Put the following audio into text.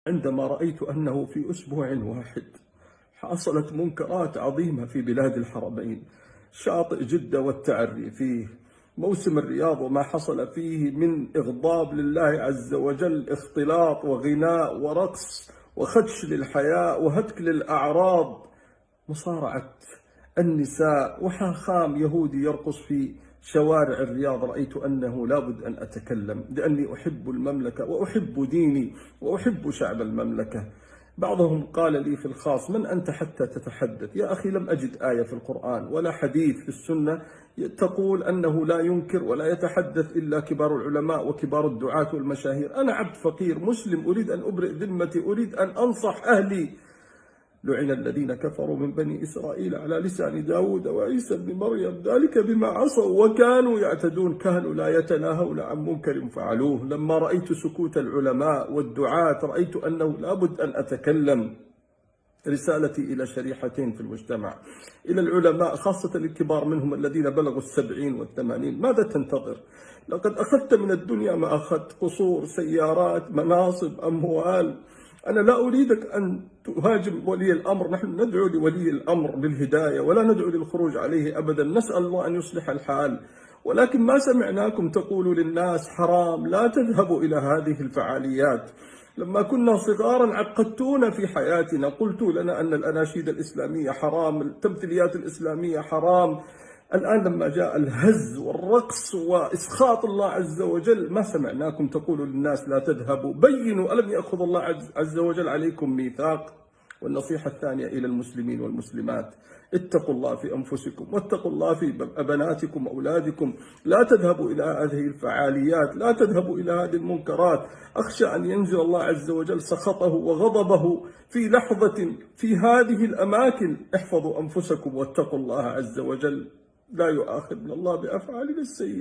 عندما رأيت أنه في أسبوع واحد حصلت منكرات عظيمة في بلاد الحرمين، شاطئ جدة والتعري فيه، موسم الرياض وما حصل فيه من إغضاب لله عز وجل، اختلاط وغناء ورقص وخدش للحياء وهتك للأعراض، مصارعة النساء وحاخام يهودي يرقص في شوارع الرياض. رأيت أنه لابد أن أتكلم لأني أحب المملكة وأحب ديني وأحب شعب المملكة. بعضهم قال لي في الخاص: من أنت حتى تتحدث؟ يا أخي، لم أجد آية في القرآن ولا حديث في السنة تقول أنه لا ينكر ولا يتحدث إلا كبار العلماء وكبار الدعاة والمشاهير. أنا عبد فقير مسلم أريد أن أبرئ ذمتي، أريد أن أنصح أهلي. لعن الذين كفروا من بني إسرائيل على لسان داود وعيسى بن مريم ذلك بما عصوا وكانوا يعتدون، كانوا لا يتناهون عن منكر فعلوه. لما رأيت سكوت العلماء والدعاة رأيت أنه لابد أن أتكلم. رسالتي إلى شريحتين في المجتمع، إلى العلماء خاصة الكبار منهم الذين بلغوا 70 و80: ماذا تنتظر؟ لقد أخذت من الدنيا ما أخذت، قصور، سيارات، مناصب، أموال. أنا لا أريدك أن تهاجم ولي الأمر، نحن ندعو لولي الأمر بالهداية ولا ندعو للخروج عليه أبدا، نسأل الله أن يصلح الحال. ولكن ما سمعناكم تقولوا للناس حرام، لا تذهبوا إلى هذه الفعاليات. لما كنا صغارا عقدتونا في حياتنا، قلتوا لنا أن الأناشيد الإسلامية حرام، التمثيليات الإسلامية حرام. الآن لما جاء الهز والرقص وإسخاط الله عز وجل ما سمعناكم تقولوا للناس لا تذهبوا. بينوا، ألم يأخذ الله عز وجل عليكم ميثاق؟ والنصيحة الثانية إلى المسلمين والمسلمات: اتقوا الله في أنفسكم واتقوا الله في بناتكم وأولادكم. لا تذهبوا إلى هذه الفعاليات، لا تذهبوا إلى هذه المنكرات. أخشى أن ينزل الله عز وجل سخطه وغضبه في لحظة في هذه الأماكن. احفظوا أنفسكم واتقوا الله عز وجل، لا يؤاخذنا الله بأفعالنا السيئة.